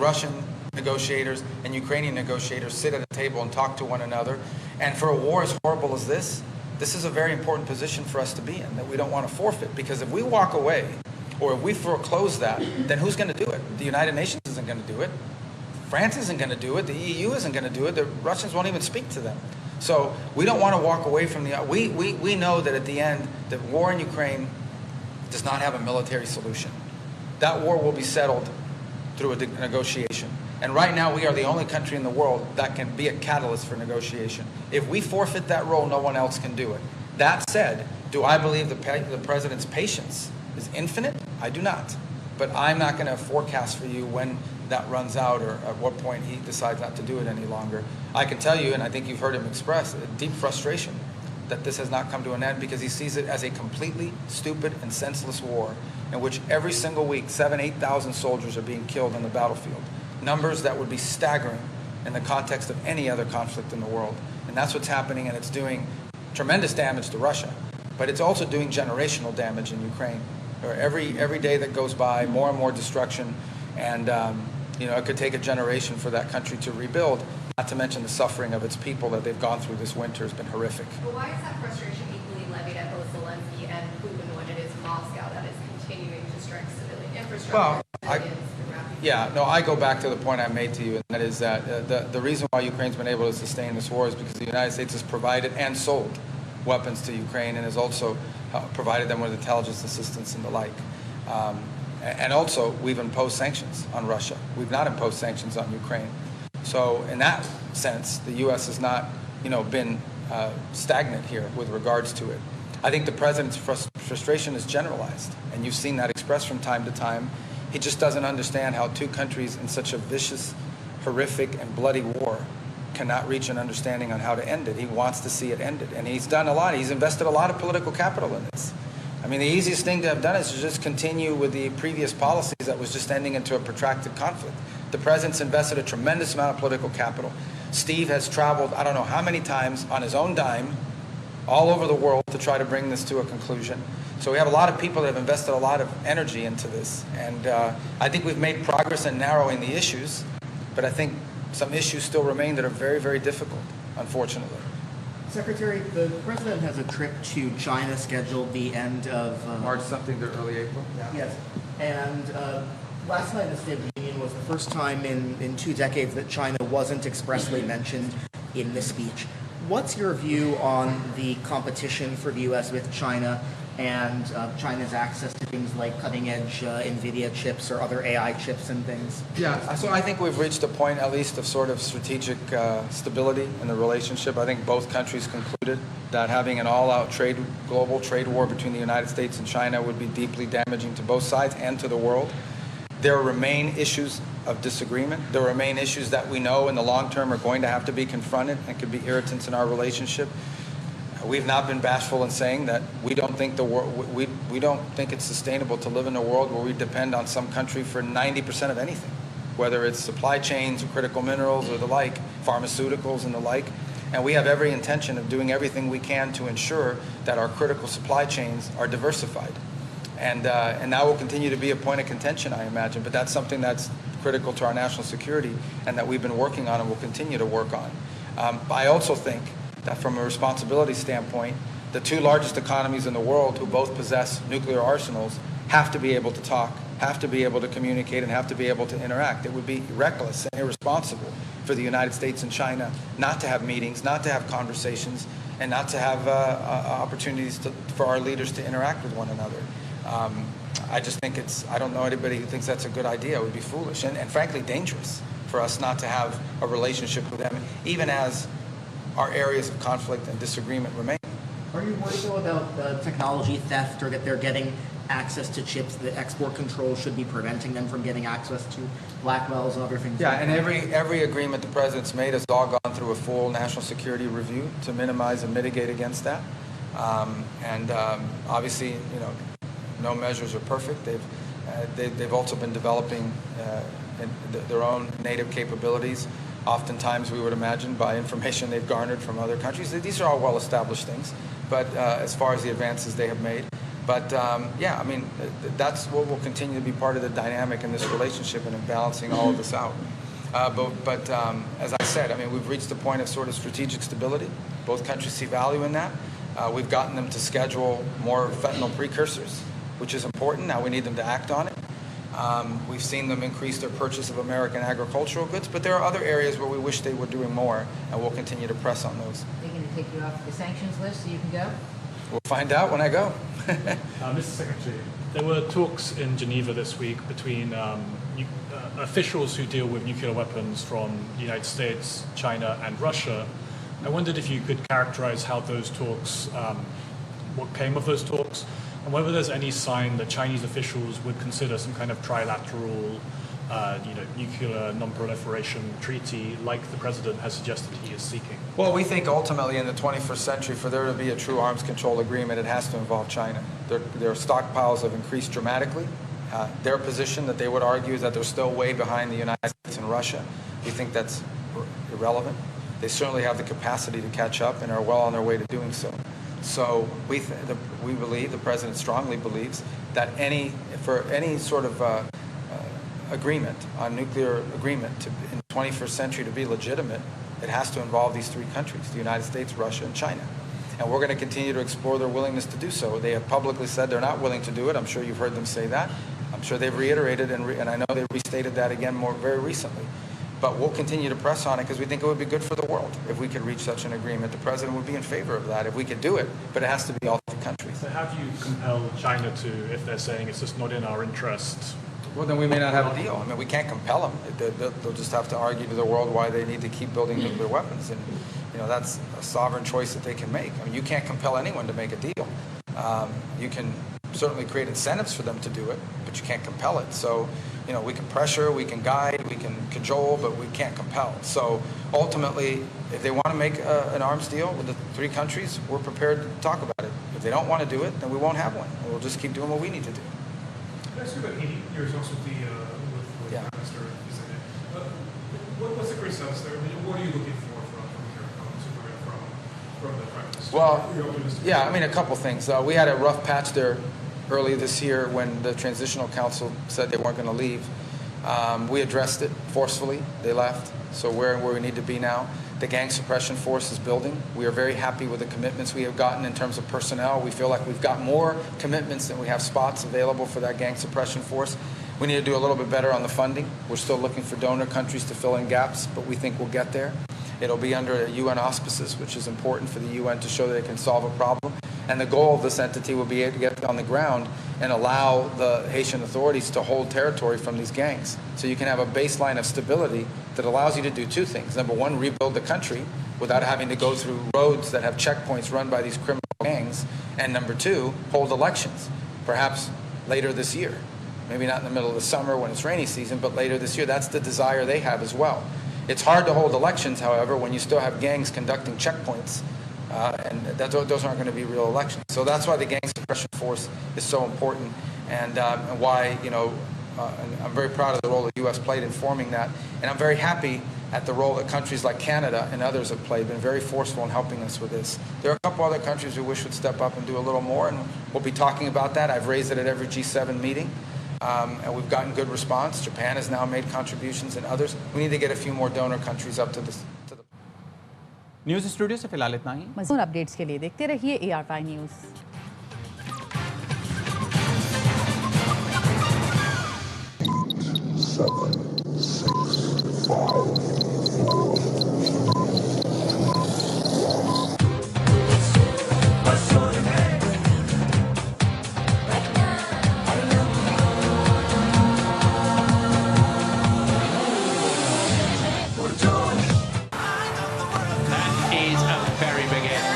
Russian negotiators and Ukrainian negotiators sit at a table and talk to one another. And for a war as horrible as this is a very important position for us to be in, that we don't want to forfeit. Because if we walk away, or if we foreclose that, then who's going to do it? The United Nations isn't going to do it. France isn't going to do it. The EU isn't going to do it. The Russians won't even speak to them. So we don't want to walk away from the... We know that at the end, the war in Ukraine does not have a military solution. That war will be settled through a negotiation. And right now, we are the only country in the world that can be a catalyst for negotiation. If we forfeit that role, no one else can do it. That said, do I believe the president's patience is infinite? I do not. But I'm not going to forecast for you when that runs out or at what point he decides not to do it any longer. I can tell you, and I think you've heard him express, a deep frustration that this has not come to an end, because he sees it as a completely stupid and senseless war in which every single week 8,000 soldiers are being killed on the battlefield. Numbers that would be staggering in the context of any other conflict in the world. And that's what's happening, and it's doing tremendous damage to Russia. But it's also doing generational damage in Ukraine. Every day that goes by, more and more destruction, and it could take a generation for that country to rebuild, not to mention the suffering of its people that they've gone through this winter has been horrific. But why is that frustration equally levied at both Zelensky and Putin when it is Moscow that is continuing to strike civilian infrastructure? I go back to the point I made to you, and that is that the reason why Ukraine's been able to sustain this war is because the United States has provided and sold weapons to Ukraine, and has also provided them with intelligence assistance and the like. And also, we've imposed sanctions on Russia. We've not imposed sanctions on Ukraine. So in that sense, the U.S. has not, been stagnant here with regards to it. I think the president's frustration is generalized, and you've seen that expressed from time to time. He just doesn't understand how two countries in such a vicious, horrific, and bloody war cannot reach an understanding on how to end it. He wants to see it ended, and he's done a lot. He's invested a lot of political capital in this. I mean, the easiest thing to have done is to just continue with the previous policies that was just ending into a protracted conflict. The president's invested a tremendous amount of political capital. Steve has traveled, I don't know how many times, on his own dime, all over the world to try to bring this to a conclusion. So we have a lot of people that have invested a lot of energy into this. And I think we've made progress in narrowing the issues, but I think some issues still remain that are very, very difficult, unfortunately. Secretary, the president has a trip to China scheduled the end of... March something to early April? Yeah. Yes. And last night the State of the Union was the first time in 2 decades that China wasn't expressly mentioned in the speech. What's your view on the competition for the U.S. with China and China's access to things like cutting-edge NVIDIA chips or other AI chips and things? Yeah, so I think we've reached a point, at least, of sort of strategic stability in the relationship. I think both countries concluded that having an all-out global trade war between the United States and China would be deeply damaging to both sides and to the world. There remain issues of disagreement. There remain issues that we know in the long term are going to have to be confronted and could be irritants in our relationship. We've not been bashful in saying that we don't think we don't think it's sustainable to live in a world where we depend on some country for 90% of anything, whether it's supply chains or critical minerals or the like, pharmaceuticals and the like. And we have every intention of doing everything we can to ensure that our critical supply chains are diversified. And that will continue to be a point of contention, I imagine, but that's something that's critical to our national security and that we've been working on and will continue to work on. I also think that from a responsibility standpoint, the 2 largest economies in the world who both possess nuclear arsenals have to be able to talk, have to be able to communicate, and have to be able to interact. It would be reckless and irresponsible for the United States and China not to have meetings, not to have conversations, and not to have opportunities for our leaders to interact with one another. I just think I don't know anybody who thinks that's a good idea. It would be foolish and frankly dangerous for us not to have a relationship with them, even as our areas of conflict and disagreement remain. Are you worried though about technology theft, or that they're getting access to chips that export controls should be preventing them from getting access to Blackwells and other things? Yeah, like and that? every agreement the president's made has all gone through a full national security review to minimize and mitigate against that. Obviously, no measures are perfect. They've also been developing their own native capabilities. Oftentimes, we would imagine, by information they've garnered from other countries. These are all well-established things, but as far as the advances they have made. But yeah, I mean, that's what will continue to be part of the dynamic in this relationship and in balancing all of this out. But as I said, I mean, we've reached a point of sort of strategic stability. Both countries see value in that. We've gotten them to schedule more fentanyl precursors, which is important. Now we need them to act on it. We've seen them increase their purchase of American agricultural goods, but there are other areas where we wish they were doing more, and we'll continue to press on those. They're going to take you off the sanctions list so you can go? We'll find out when I go. Mr. Secretary, there were talks in Geneva this week between officials who deal with nuclear weapons from the United States, China, and Russia. I wondered if you could characterize how those talks, what came of those talks, and whether there's any sign that Chinese officials would consider some kind of trilateral, nuclear non-proliferation treaty like the president has suggested he is seeking. Well, we think ultimately in the 21st century, for there to be a true arms control agreement, it has to involve China. Their stockpiles have increased dramatically. Their position that they would argue is that they're still way behind the United States and Russia. We think that's irrelevant. They certainly have the capacity to catch up and are well on their way to doing so. So we believe, the president strongly believes, that for any sort of agreement on nuclear agreement in the 21st century to be legitimate, it has to involve these three countries, the United States, Russia, and China. And we're going to continue to explore their willingness to do so. They have publicly said they're not willing to do it. I'm sure you've heard them say that. I'm sure they've reiterated, and I know they restated that again very recently. But we'll continue to press on it because we think it would be good for the world if we could reach such an agreement. The president would be in favor of that if we could do it, but it has to be all three countries. So how do you compel China to, if they're saying it's just not in our interest? Well, then we may not have a deal. I mean, we can't compel them. They'll just have to argue to the world why they need to keep building nuclear weapons. And, that's a sovereign choice that they can make. I mean, you can't compel anyone to make a deal. You can certainly create incentives for them to do it, but you can't compel it. So, we can pressure, we can guide, we can cajole, but we can't compel. So ultimately, if they want to make an arms deal with the three countries, we're prepared to talk about it. If they don't want to do it, then we won't have one. And we'll just keep doing what we need to do. Can I ask you about Haiti? Your results with Yeah. Prime Minister. What's the current status there? I mean, what are you looking for from the Prime Minister? Well, yeah, I mean, a couple things. We had a rough patch there early this year when the Transitional Council said they weren't going to leave. We addressed it forcefully. They left. So we're where we need to be now. The gang suppression force is building. We are very happy with the commitments we have gotten in terms of personnel. We feel like we've got more commitments than we have spots available for that gang suppression force. We need to do a little bit better on the funding. We're still looking for donor countries to fill in gaps, but we think we'll get there. It'll be under UN auspices, which is important for the UN to show that it can solve a problem. And the goal of this entity will be to get on the ground and allow the Haitian authorities to hold territory from these gangs. So you can have a baseline of stability that allows you to do two things. Number one, rebuild the country without having to go through roads that have checkpoints run by these criminal gangs. And number two, hold elections, perhaps later this year. Maybe not in the middle of the summer when it's rainy season, but later this year. That's the desire they have as well. It's hard to hold elections, however, when you still have gangs conducting checkpoints. And those aren't going to be real elections. So that's why the gang suppression force is so important, and why, I'm very proud of the role the U.S. played in forming that. And I'm very happy at the role that countries like Canada and others have played, been very forceful in helping us with this. There are a couple other countries we wish would step up and do a little more, and we'll be talking about that. I've raised it at every G7 meeting. And we've gotten good response. Japan has now made contributions, and others. We need to get a few more donor countries up to the news studio से फिलहाल इतना ही। मज़ीद updates के लिए देखते रहिए ARY news. Is a very big hit.